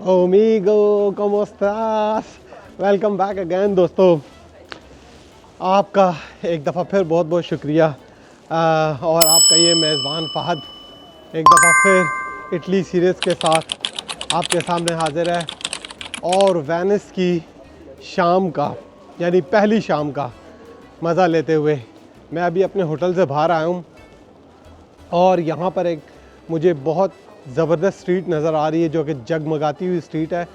Amigo, ¿cómo estás? Welcome back again दोस्तों। आपका एक दफ़ा फिर बहुत बहुत शुक्रिया और आपका ये मेज़बान फ़हद एक दफ़ा फिर इटली सीरीज़ के साथ आपके सामने हाज़िर है और वेनिस की शाम का यानी पहली शाम का मज़ा लेते हुए मैं अभी अपने होटल से बाहर आया हूँ और यहाँ पर एक मुझे बहुत ज़बरदस्त स्ट्रीट नज़र आ रही है जो कि जगमगाती हुई स्ट्रीट है।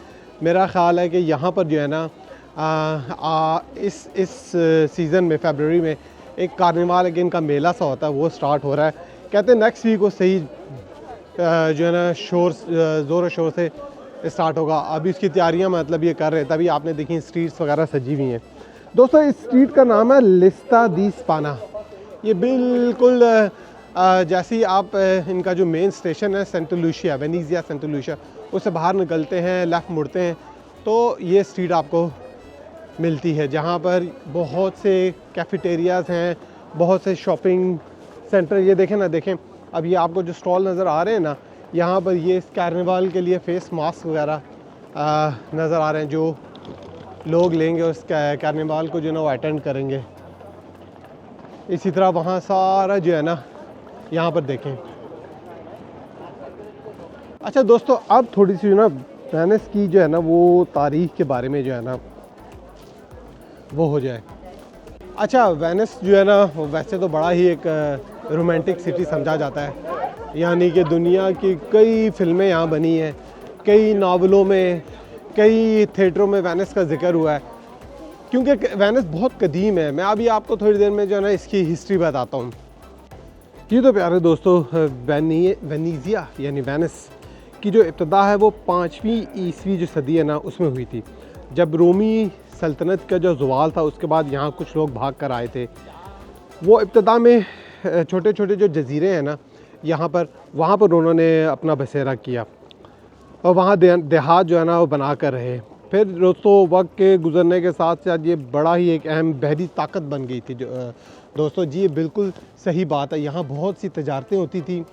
मेरा ख़्याल है कि यहाँ पर जो है ना इस सीज़न में फरवरी में एक कार्निवाल एक इनका मेला सा होता है वो स्टार्ट हो रहा है। कहते हैं नेक्स्ट वीक को सही जो है ना ज़ोर शोर से स्टार्ट होगा। अभी उसकी तैयारियाँ मतलब ये कर रहे हैं, तभी आपने देखी स्ट्रीट्स वगैरह सजी हुई हैं। दोस्तों इस स्ट्रीट का नाम है लिस्टा दी स्पाना। ये बिल्कुल जैसे ही आप इनका जो मेन स्टेशन है Santa Lucia, Venezia Santa Lucia, उससे बाहर निकलते हैं, लेफ़्ट मुड़ते हैं तो ये स्ट्रीट आपको मिलती है जहाँ पर बहुत से कैफ़ेटेरियाज़ हैं, बहुत से शॉपिंग सेंटर। ये देखें ना, देखें अब ये आपको जो स्टॉल नज़र आ रहे हैं ना, यहाँ पर ये इस कार्निवाल के लिए फ़ेस मास्क वगैरह नज़र आ रहे हैं जो लोग लेंगे उस कार्निवाल को जो ना वो अटेंड करेंगे। इसी तरह वहाँ सारा जो है ना यहाँ पर देखें। अच्छा दोस्तों, अब थोड़ी सी जो ना वेनिस की जो है ना वो तारीख़ के बारे में जो है ना वो हो जाए। अच्छा, वेनिस जो है ना वैसे तो बड़ा ही एक रोमांटिक सिटी समझा जाता है, यानी कि दुनिया की कई फिल्में यहाँ बनी हैं, कई नावलों में, कई थिएटरों में वेनिस का जिक्र हुआ है क्योंकि वेनिस बहुत कदीम है। मैं अभी आपको थोड़ी देर में जो है ना इसकी हिस्ट्री बताता हूँ। ये तो प्यारे दोस्तों वेनेज़िया यानी वेनिस की जो इब्तदा है वो 5वीं ईस्वी जो सदी है ना उसमें हुई थी, जब रोमी सल्तनत का जो ज़वाल था उसके बाद यहाँ कुछ लोग भाग कर आए थे। वो इब्तदा में छोटे छोटे जो जजीरे हैं ना यहाँ पर, वहाँ पर उन्होंने अपना बसेरा किया और वहाँ देहात जो है ना वो बना कर रहे। फिर दोस्तों वक्त के गुज़रने के साथ साथ ये बड़ा ही एक अहम बहरी ताकत बन गई थी। जो दोस्तों जी ये बिल्कुल सही बात है, यहाँ बहुत सी तजारतें होती थी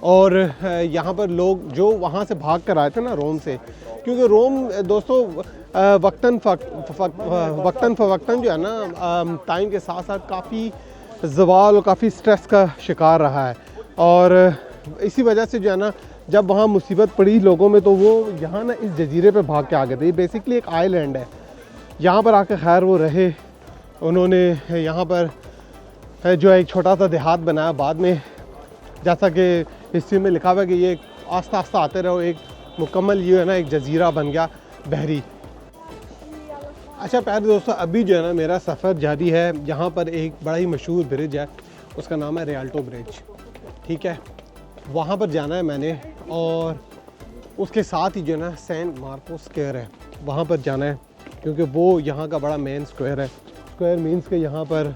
और यहाँ पर लोग जो वहाँ से भाग कर आए थे ना रोम से, क्योंकि रोम दोस्तों वक्तन फ़वक्तन जो है ना टाइम के साथ साथ काफ़ी ज़वाल और काफ़ी स्ट्रेस का शिकार रहा है और इसी वजह से जो है ना जब वहाँ मुसीबत पड़ी लोगों में तो वो यहाँ ना इस जजीरे पे भाग के आ गए थे। ये बेसिकली एक आइलैंड है, यहाँ पर आकर खैर वो रहे। उन्होंने यहाँ पर जो एक छोटा सा देहात बनाया, बाद में जैसा कि हिस्ट्री में लिखा हुआ है कि ये आस्ता आस्ता आते रहे एक मुकम्मल ये है ना एक जजीरा बन गया बहरी। अच्छा प्यारे दोस्तों, अभी जो है ना मेरा सफ़र जारी है। यहाँ पर एक बड़ा ही मशहूर ब्रिज है, उसका नाम है रियल्टो ब्रिज, ठीक है, वहाँ पर जाना है मैंने और उसके साथ ही जो है ना सेंट मार्को स्क्वायर है, वहाँ पर जाना है क्योंकि वो यहाँ का बड़ा मेन स्क्वायर है। स्क्वायर मीन्स के यहाँ पर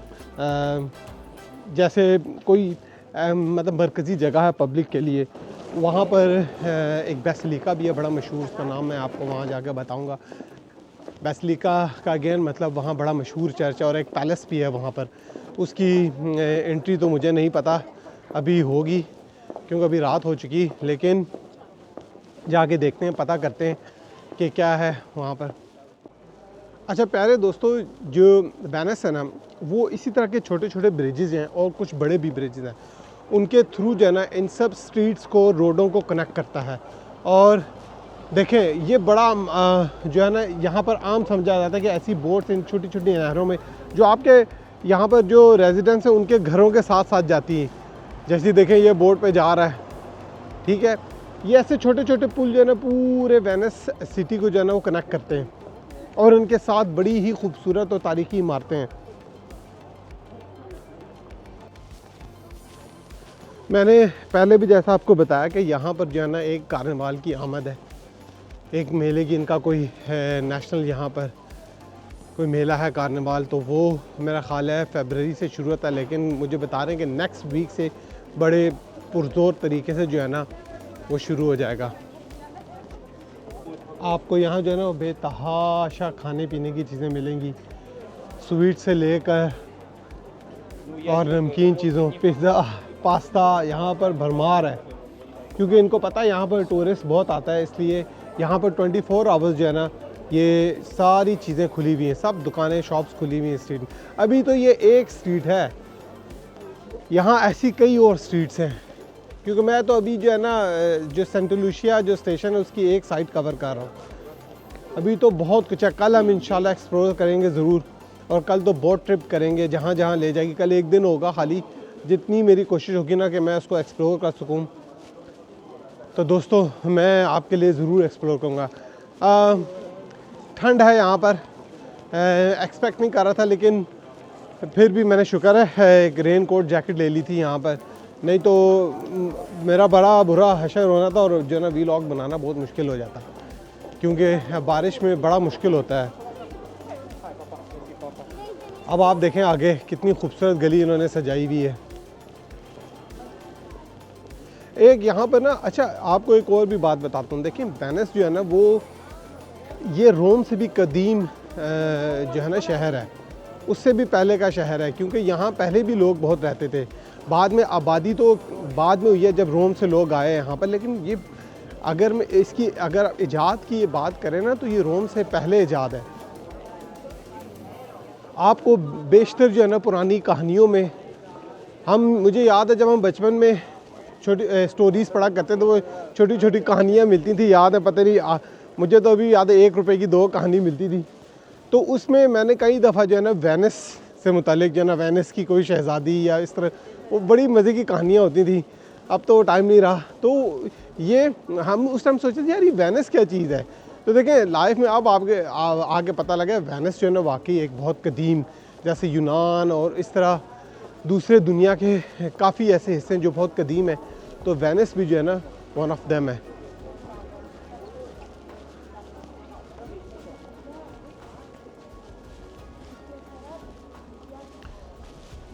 जैसे कोई मतलब मरकज़ी जगह है पब्लिक के लिए। वहाँ पर एक बेसिलिका भी है बड़ा मशहूर, उसका नाम मैं आपको वहाँ जाकर बताऊँगा। बेसिलिका का अगेन मतलब वहाँ बड़ा मशहूर चर्च है और एक पैलेस भी है वहाँ पर। उसकी एंट्री तो मुझे नहीं पता अभी होगी क्योंकि अभी रात हो चुकी, लेकिन जाके देखते हैं, पता करते हैं कि क्या है वहाँ पर। अच्छा प्यारे दोस्तों, जो वेनिस है ना वो इसी तरह के छोटे छोटे ब्रिजेज़ हैं और कुछ बड़े भी ब्रिजेज़ हैं, उनके थ्रू जो है ना इन सब स्ट्रीट्स को, रोडों को कनेक्ट करता है। और देखें ये बड़ा जो है ना यहाँ पर आम समझा जाता है कि ऐसी बोट्स इन छोटी छोटी नहरों में जो आपके यहाँ पर जो रेजिडेंट्स हैं उनके घरों के साथ साथ जाती हैं। जैसे देखें ये बोट पे जा रहा है, ठीक है, ये ऐसे छोटे छोटे पुल जो है ना पूरे वेनिस सिटी को जो है ना वो कनेक्ट करते हैं और उनके साथ बड़ी ही खूबसूरत और तारीखी इमारतें हैं। मैंने पहले भी जैसा आपको बताया कि यहाँ पर जो है ना एक कार्निवाल की आमद है, एक मेले की इनका कोई है नेशनल, यहाँ पर कोई मेला है कार्निवाल, तो वो मेरा ख़्याल है फरवरी से शुरू होता है, लेकिन मुझे बता रहे हैं कि नेक्स्ट वीक से बड़े पुरजोर तरीके से जो है ना वो शुरू हो जाएगा। आपको यहाँ जो है ना बेतहाशा खाने पीने की चीज़ें मिलेंगी, स्वीट से लेकर और नमकीन चीज़ों, पिज़्ज़ा, पास्ता, यहाँ पर भरमार है क्योंकि इनको पता है यहाँ पर टूरिस्ट बहुत आता है, इसलिए यहाँ पर 24 आवर्स जो है ना ये सारी चीज़ें खुली हुई हैं, सब दुकानें शॉप्स खुली हुई हैं स्ट्रीट में। अभी तो ये एक स्ट्रीट है, यहाँ ऐसी कई और स्ट्रीट्स हैं, क्योंकि मैं तो अभी जो है ना जो सेंट लूसिया जो स्टेशन है उसकी एक साइड कवर कर रहा हूँ। अभी तो बहुत कुछ है, कल हम इंशाल्लाह एक्सप्लोर करेंगे ज़रूर, और कल तो बोट ट्रिप करेंगे जहाँ जहाँ ले जाएगी। कल एक दिन होगा खाली, जितनी मेरी कोशिश होगी ना कि मैं उसको एक्सप्लोर कर सकूँ, तो दोस्तों मैं आपके लिए ज़रूर एक्सप्लोर करूँगा। ठंड है यहाँ पर, एक्सपेक्ट नहीं कर रहा था, लेकिन फिर भी मैंने शुक्र है एक रेन कोट जैकेट ले ली थी यहाँ पर, नहीं तो मेरा बड़ा बुरा हशर होना था और जो है ना वीलॉग बनाना बहुत मुश्किल हो जाता, क्योंकि बारिश में बड़ा मुश्किल होता है। अब आप देखें आगे कितनी खूबसूरत गली इन्होंने सजाई हुई है। एक यहाँ पर ना, अच्छा आपको एक और भी बात बताता हूँ, देखिए वेनिस जो है ना वो ये रोम से भी कदीम जो है ना शहर है, उससे भी पहले का शहर है, क्योंकि यहाँ पहले भी लोग बहुत रहते थे। बाद में आबादी तो बाद में हुई है जब रोम से लोग आए यहाँ पर, लेकिन ये अगर मैं इसकी अगर इजाद की ये बात करें ना तो ये रोम से पहले इजाद है। आपको बेशतर जो है ना पुरानी कहानियों में मुझे याद है जब हम बचपन में छोटी स्टोरीज़ पढ़ा करते थे, वो छोटी छोटी कहानियाँ मिलती थी, याद है, पता नहीं मुझे तो अभी याद है 1 रुपए की 2 कहानी मिलती थी। तो उसमें मैंने कई दफ़ा जो है ना वेनिस से मुतालिक जो है ना वेनिस की कोई शहज़ादी या इस तरह वो बड़ी मज़े की कहानियाँ होती थी। अब तो टाइम नहीं रहा, तो ये हम उस टाइम सोचे थे यार ये वेनिस क्या चीज़ है। तो देखें लाइफ में अब आपके आगे पता लगा वेनिस जो है ना वाकई एक बहुत कदीम, जैसे यूनान और इस तरह दूसरे दुनिया के काफ़ी ऐसे हिस्से हैं जो बहुत कदीम है, तो वेनिस भी जो है ना वन ऑफ देम है।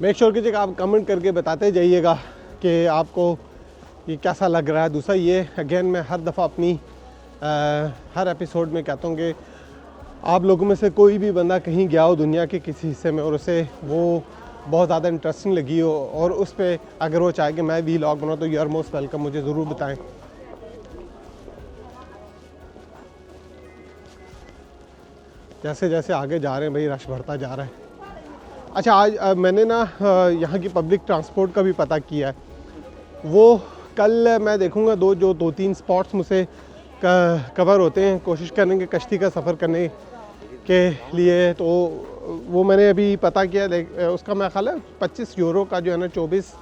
मेक श्योर कीजिएगा आप कमेंट करके बताते जाइएगा कि आपको ये कैसा लग रहा है। दूसरा ये अगेन मैं हर दफ़ा अपनी हर एपिसोड में कहता हूँ कि आप लोगों में से कोई भी बंदा कहीं गया हो दुनिया के किसी हिस्से में और उसे वो बहुत ज़्यादा इंटरेस्टिंग लगी हो और उस पर अगर वो चाहे कि मैं वीलॉग बनाऊँ तो यू आर मोस्ट वेलकम, मुझे ज़रूर बताएं। जैसे जैसे आगे जा रहे हैं भाई रश बढ़ता जा रहा है। अच्छा आज मैंने ना यहाँ की पब्लिक ट्रांसपोर्ट का भी पता किया है, वो कल मैं देखूँगा 2-3 स्पॉट्स मुझसे कवर होते हैं, कोशिश करेंगे कश्ती का सफ़र करने के लिए। तो वो मैंने अभी पता किया, उसका मेरा ख्याल है 25 यूरो का जो है ना 24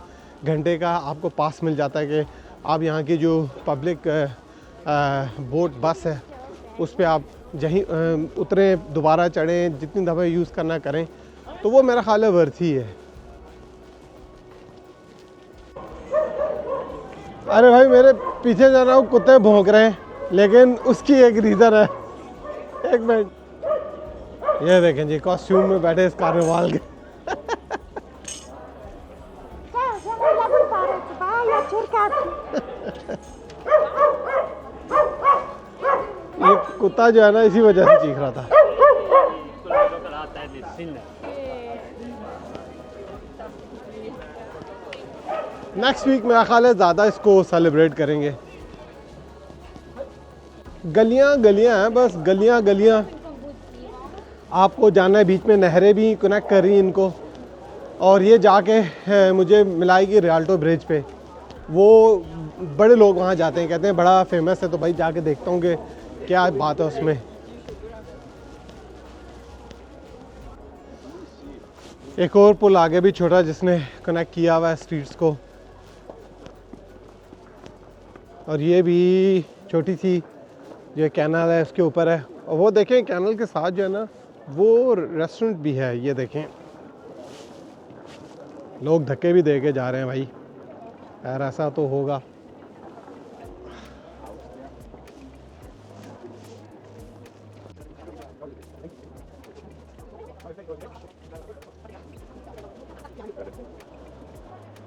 घंटे का आपको पास मिल जाता है कि आप यहाँ की जो पब्लिक बोट बस है उस पर आप जहीं उतरें, दोबारा चढ़ें, जितनी दफ़ा यूज़ करना करें, तो वो मेरा ख्याल है वर्थ ही है। अरे भाई मेरे पीछे जा रहा हूँ, कुत्ते भौंक रहे हैं, लेकिन उसकी एक रीज़न है। एक मिनट, ये देखें जी कॉस्ट्यूम में बैठे इस कार्निवाल के। ये कुत्ता जो है ना इसी वजह से चीख रहा था। नेक्स्ट वीक मेरा ख्याल है ज़्यादा इसको सेलिब्रेट करेंगे। गलियां गलियां हैं, बस गलियां गलियां। आपको जाना है, बीच में नहरें भी कनेक्ट कर रही हैं इनको, और ये जाके मुझे मिलाएगी रियाल्टो ब्रिज पे। वो बड़े लोग वहाँ जाते हैं, कहते हैं बड़ा फेमस है, तो भाई जाके देखता हूँ कि क्या बात है उसमें। एक और पुल आगे भी छोटा जिसने कनेक्ट किया हुआ है स्ट्रीट्स को, और ये भी छोटी सी जो कैनल है उसके ऊपर है। और वो देखें कैनल के साथ जो है ना वो रेस्टोरेंट भी है, ये देखें लोग धक्के भी दे के जा रहे हैं भाई, यार ऐसा तो होगा।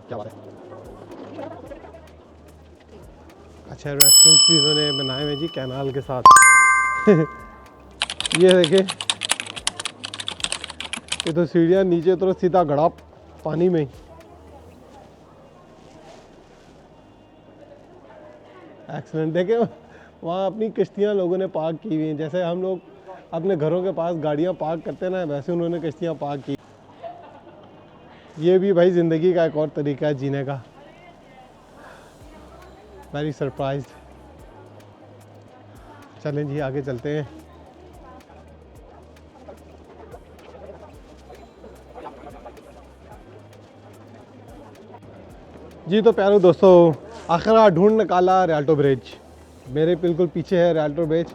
क्या बात है। अच्छा रेस्टोरेंट्स भी इन्होंने बनाए हुए जी कैनाल के साथ। ये देखें, ये तो सीढ़ियाँ नीचे तो सीधा गड़ा पानी में ही। एक्सीलेंट, देखें वहाँ अपनी कश्तियाँ लोगों ने पार्क की हुई हैं, जैसे हम लोग अपने घरों के पास गाड़ियाँ पार्क करते हैं ना, वैसे उन्होंने कश्तियाँ पार्क की। ये भी भाई ज़िंदगी का एक और तरीका है जीने का। Very surprised. चलें जी आगे चलते हैं। जी तो प्यारे दोस्तों, आखिर ढूंढ निकाला रियाल्टो ब्रिज। मेरे बिल्कुल पीछे है रियाल्टो ब्रिज,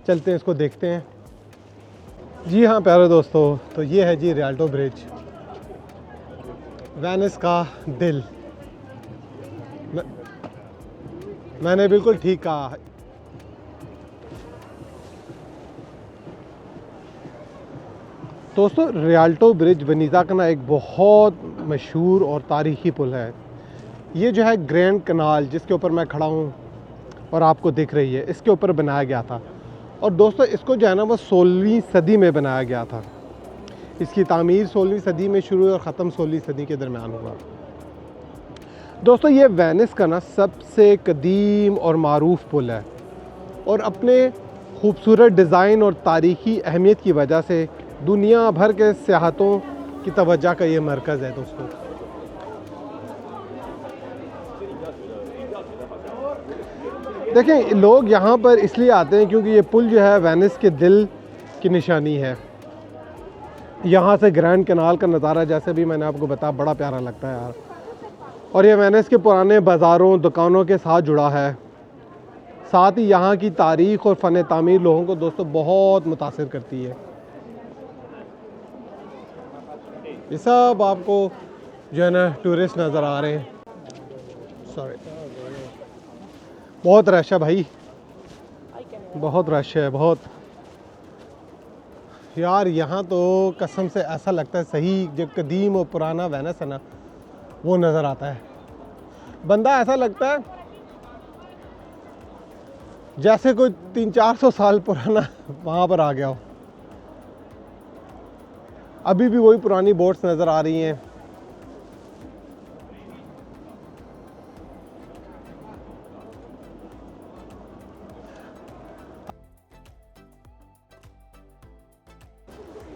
चलते हैं इसको देखते हैं। जी हाँ प्यारे दोस्तों, तो ये है जी रियाल्टो ब्रिज, वेनिस का दिल। मैंने बिल्कुल ठीक कहा। दोस्तों रियाल्टो ब्रिज वेनिज़ा का ना एक बहुत मशहूर और तारीख़ी पुल है। ये जो है ग्रैंड कनाल जिसके ऊपर मैं खड़ा हूँ और आपको दिख रही है, इसके ऊपर बनाया गया था। और दोस्तों इसको जो है ना वो 16वीं सदी में बनाया गया था। इसकी तामीर 16वीं सदी में शुरू हुई और ख़त्म 16वीं सदी के दरमियान हुआ। दोस्तों ये वेनिस का ना सबसे कदीम और मारूफ पुल है और अपने खूबसूरत डिज़ाइन और तारीख़ी अहमियत की वजह से दुनिया भर के सियाहतों की तवज्जो का ये मरकज़ है। दोस्तों देखें, लोग यहाँ पर इसलिए आते हैं क्योंकि ये पुल जो है वेनिस के दिल की निशानी है। यहाँ से ग्रैंड कनाल का नज़ारा जैसे भी मैंने आपको बताया बड़ा प्यारा लगता है यार। और ये वेनिस के पुराने बाज़ारों दुकानों के साथ जुड़ा है। साथ ही यहाँ की तारीख़ और फ़न तामीर लोगों को दोस्तों बहुत मुतासिर करती है। ये सब आपको जो है ना टूरिस्ट नज़र आ रहे हैं। सॉरी, बहुत रश है भाई, बहुत रश है बहुत यार। यहाँ तो कसम से ऐसा लगता है सही जो कदीम और पुराना वेनिस है ना वो नज़र आता है। बंदा ऐसा लगता है जैसे कोई 300-400 साल पुराना वहाँ पर आ गया हो। अभी भी वही पुरानी बोट्स नज़र आ रही हैं।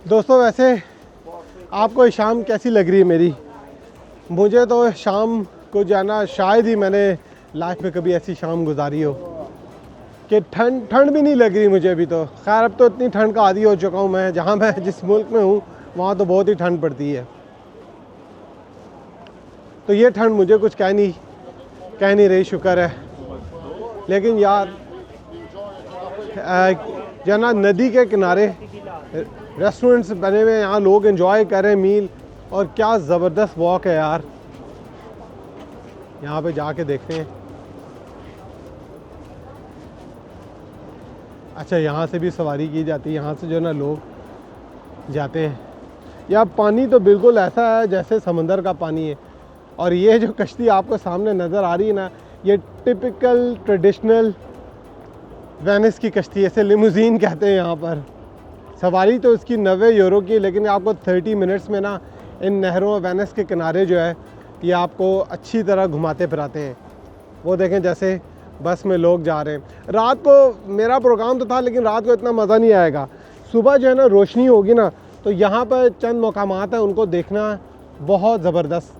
दोस्तों वैसे आपको शाम कैसी लग रही है मेरी? मुझे तो शाम को जाना, शायद ही मैंने लाइफ में कभी ऐसी शाम गुजारी हो कि ठंड भी नहीं लग रही मुझे अभी तो। खैर अब तो इतनी ठंड का आदी हो चुका हूँ मैं, जहाँ मैं जिस मुल्क में हूँ वहाँ तो बहुत ही ठंड पड़ती है। तो ये ठंड मुझे कुछ कह नहीं रही, शुक्र है। लेकिन यार जना नदी के किनारे रेस्टोरेंट्स बने हुए हैं, यहाँ लोग एंजॉय कर रहे हैं मील, और क्या ज़बरदस्त वॉक है यार। यहाँ पे जाके देखते हैं। अच्छा यहाँ से भी सवारी की जाती है, यहाँ से जो है ना लोग जाते हैं। यार पानी तो बिल्कुल ऐसा है जैसे समंदर का पानी है। और ये जो कश्ती आपको सामने नज़र आ रही है ना, ये टिपिकल ट्रेडिशनल वेनिस की कश्ती है, इसे लिमोजीन कहते हैं यहाँ पर। सवारी तो इसकी 90 यूरो की, लेकिन आपको 30 मिनट्स में ना इन नहरों वेनिस के किनारे जो है ये आपको अच्छी तरह घुमाते फिराते हैं। वो देखें जैसे बस में लोग जा रहे हैं। रात को मेरा प्रोग्राम तो था, लेकिन रात को इतना मज़ा नहीं आएगा। सुबह जो है ना रोशनी होगी ना, तो यहाँ पर चंद मकामात हैं, उनको देखना बहुत ज़बरदस्त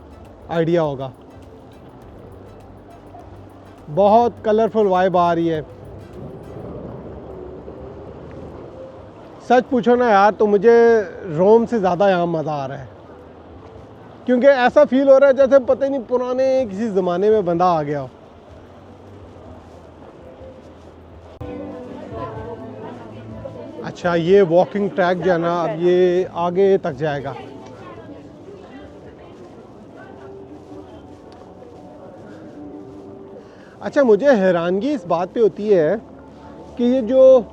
आइडिया होगा। बहुत कलरफुल वाइब आ रही है। सच पूछो ना यार तो मुझे रोम से ज़्यादा यहाँ मज़ा आ रहा है, क्योंकि ऐसा फील हो रहा है जैसे पता ही नहीं पुराने किसी ज़माने में बंदा आ गया हो। अच्छा ये वॉकिंग ट्रैक जो है ना अब ये आगे तक जाएगा। अच्छा मुझे हैरानगी इस बात पे होती है कि ये जो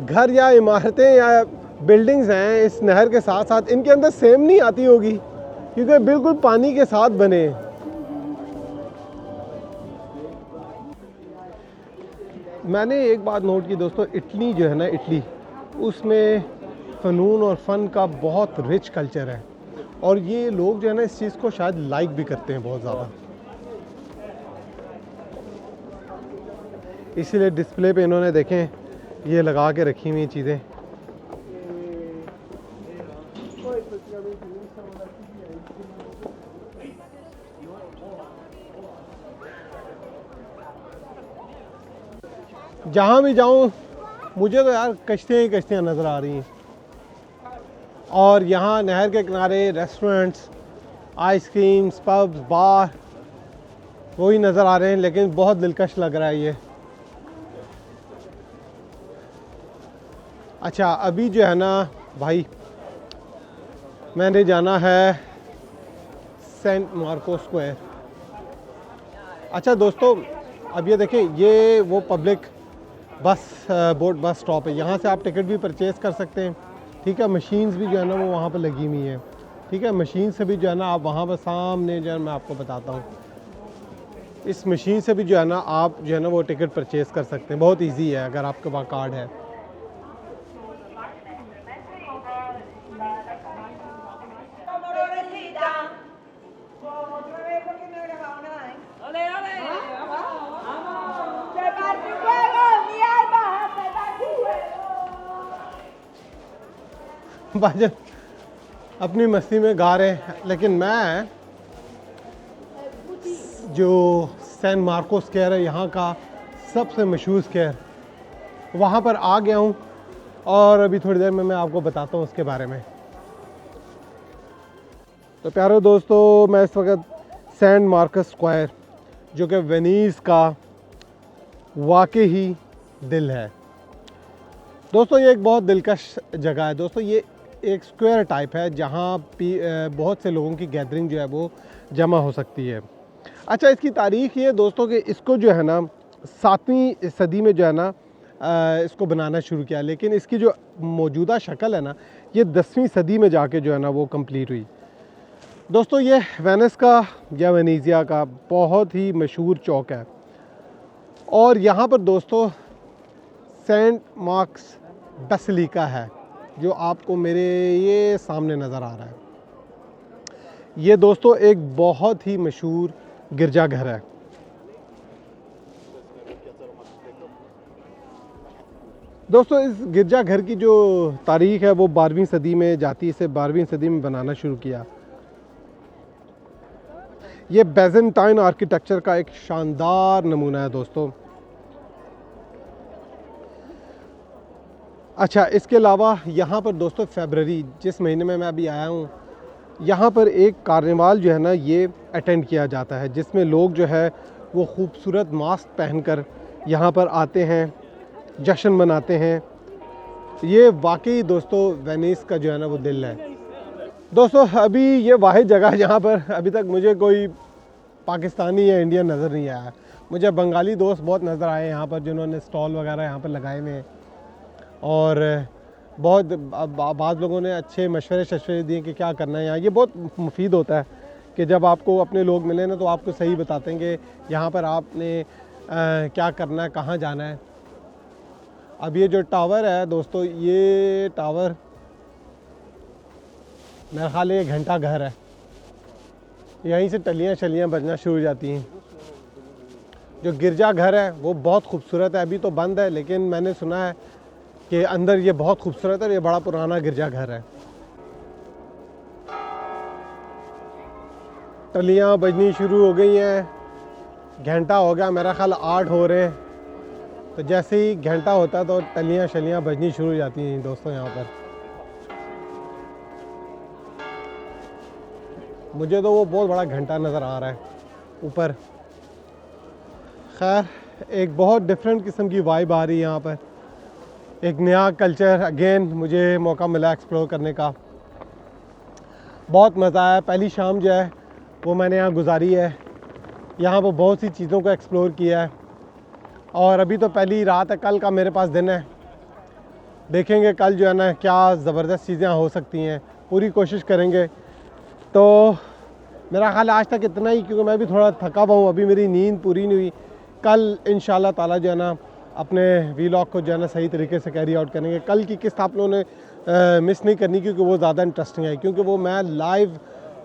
घर या इमारतें या बिल्डिंग्स हैं इस नहर के साथ साथ, इनके अंदर सेम नहीं आती होगी, क्योंकि बिल्कुल पानी के साथ बने। मैंने एक बात नोट की दोस्तों, इटली जो है ना, इटली उसमें फ़नून और फ़न का बहुत रिच कल्चर है, और ये लोग जो है ना इस चीज़ को शायद लाइक भी करते हैं बहुत ज़्यादा। इसीलिए डिस्प्ले पे इन्होंने देखें ये लगा के रखी हुई चीज़ें। जहाँ भी जाऊँ मुझे तो यार कश्तियाँ ही कश्तियाँ नज़र आ रही हैं, और यहाँ नहर के किनारे रेस्टोरेंट्स, आइसक्रीम्स, पब्स, बार वही नज़र आ रहे हैं, लेकिन बहुत दिलकश लग रहा है ये। अच्छा, अभी जो है ना भाई, मैंने जाना है सेंट मार्को स्क्वायर। अच्छा दोस्तों, अब ये देखें, ये वो पब्लिक बोट बस स्टॉप है। यहाँ से आप टिकट भी परचेज़ कर सकते हैं, ठीक है। मशीन्स भी जो है ना वो वहाँ पर लगी हुई हैं, ठीक है। मशीन से भी जो है ना आप वहाँ पर सामने जो है मैं आपको बताता हूँ, इस मशीन से भी जो है ना आप जो है ना वो टिकट परचेज़ कर सकते हैं। बहुत इजी है अगर आपके पास कार्ड है। भाजन अपनी मस्ती में गा रहे हैं, लेकिन मैं जो सैन मार्को स्क्वायर है यहाँ का सबसे मशहूर स्क्वायर, वहाँ पर आ गया हूँ, और अभी थोड़ी देर में मैं आपको बताता हूँ उसके बारे में। तो प्यारे दोस्तों, मैं इस वक्त सैन मार्कस स्क्वायर, जो कि वेनिस का वाकई ही दिल है दोस्तों, ये एक बहुत दिलकश जगह है दोस्तों। ये एक स्क्वायर टाइप है जहाँ बहुत से लोगों की गैदरिंग जो है वो जमा हो सकती है। अच्छा, इसकी तारीख़ ये दोस्तों कि इसको जो है ना 7वीं सदी में जो है ना इसको बनाना शुरू किया, लेकिन इसकी जो मौजूदा शक्ल है ना ये 10वीं सदी में जाके जो है ना वो कंप्लीट हुई दोस्तों। ये वेनिस का या वेनेजिया का बहुत ही मशहूर चौक है, और यहाँ पर दोस्तों सेंट मार्क्स बेसिलिका है, जो आपको मेरे ये सामने नज़र आ रहा है। ये दोस्तों एक बहुत ही मशहूर गिरजाघर है। दोस्तों, इस गिरजाघर की जो तारीख़ है वो 12वीं सदी में जाती है। इसे 12वीं सदी में बनाना शुरू किया। ये बेजेंटाइन आर्किटेक्चर का एक शानदार नमूना है दोस्तों। अच्छा, इसके अलावा यहाँ पर दोस्तों फरवरी, जिस महीने में मैं अभी आया हूँ, यहाँ पर एक कार्निवाल जो है ना ये अटेंड किया जाता है, जिसमें लोग जो है वो खूबसूरत मास्क पहनकर यहाँ पर आते हैं, जश्न मनाते हैं। ये वाकई दोस्तों वेनिस का जो है ना वो दिल है दोस्तों। अभी ये वाहिद जगह है जहाँ पर अभी तक मुझे कोई पाकिस्तानी या इंडियन नज़र नहीं आया। मुझे बंगाली दोस्त बहुत नज़र आए यहाँ पर, जिन्होंने स्टॉल वगैरह यहाँ पर लगाए हुए हैं, और बहुत बाद लोगों ने अच्छे मशवरे दिए कि क्या करना है यहाँ। ये बहुत मुफीद होता है कि जब आपको अपने लोग मिले ना तो आपको सही बताते हैं कि यहाँ पर आपने क्या करना है, कहाँ जाना है। अब ये जो टावर है दोस्तों, ये टावर मेरा ख्याल है घंटा घर है, यहीं से टलियाँ शलियाँ बजना शुरू हो जाती हैं। जो गिरजा घर है वो बहुत खूबसूरत है, अभी तो बंद है, लेकिन मैंने सुना है कि अंदर ये बहुत खूबसूरत है, और ये बड़ा पुराना गिरजा घर है। टलियाँ बजनी शुरू हो गई हैं, घंटा हो गया, मेरा ख्याल 8 हो रहे हैं। तो जैसे ही घंटा होता है तो टलियाँ शलियाँ बजनी शुरू हो जाती हैं दोस्तों। यहाँ पर मुझे तो वो बहुत बड़ा घंटा नज़र आ रहा है ऊपर। खैर, एक बहुत डिफरेंट किस्म की वाइब आ रही है यहाँ पर, एक नया कल्चर अगेन मुझे मौका मिला एक्सप्लोर करने का। बहुत मज़ा आया। पहली शाम जो है वो मैंने यहाँ गुजारी है, यहाँ पर बहुत सी चीज़ों को एक्सप्लोर किया है, और अभी तो पहली रात है, कल का मेरे पास दिन है। देखेंगे कल जो है ना क्या ज़बरदस्त चीज़ें हो सकती हैं, पूरी कोशिश करेंगे। तो मेरा ख्याल आज तक इतना ही, क्योंकि मैं भी थोड़ा थका हुआ हूँ, अभी मेरी नींद पूरी नहीं हुई। कल इंशाल्लाह ताला जो है ना अपने वीलॉग को जो है ना सही तरीके से कैरी आउट करेंगे। कल की किस्त आप लोगों ने मिस नहीं करनी, क्योंकि वो ज़्यादा इंटरेस्टिंग है, क्योंकि वो मैं लाइव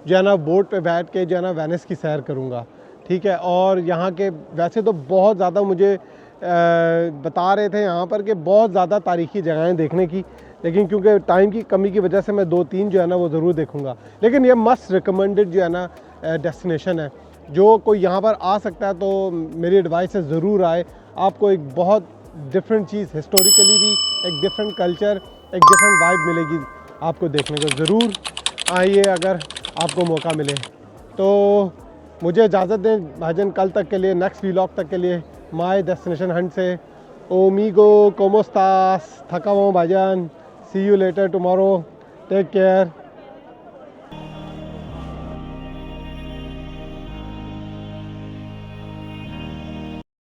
जो है ना बोट पे बैठ के जो है ना वेनिस की सैर करूँगा, ठीक है। और यहाँ के वैसे तो बहुत ज़्यादा मुझे बता रहे थे यहाँ पर कि बहुत ज़्यादा तारीख़ी जगहें देखने की, लेकिन क्योंकि टाइम की कमी की वजह से मैं 2-3 जो है ना वो ज़रूर देखूँगा। लेकिन ये मस्ट रिकमेंडेड जो है ना डेस्टिनेशन है। जो कोई यहाँ पर आ सकता है तो मेरी एडवाइस है ज़रूर आए। आपको एक बहुत डिफरेंट चीज़, हिस्टोरिकली भी एक डिफरेंट कल्चर, एक डिफरेंट वाइब मिलेगी आपको देखने को। ज़रूर आइए अगर आपको मौका मिले। तो मुझे इजाज़त दें भाईजान, कल तक के लिए, नेक्स्ट व्लॉग तक के लिए माय डेस्टिनेशन हंट से। ओमिगो कोमो स्टास, थका हुआ हूँ भाईजान। See you later tomorrow, take care.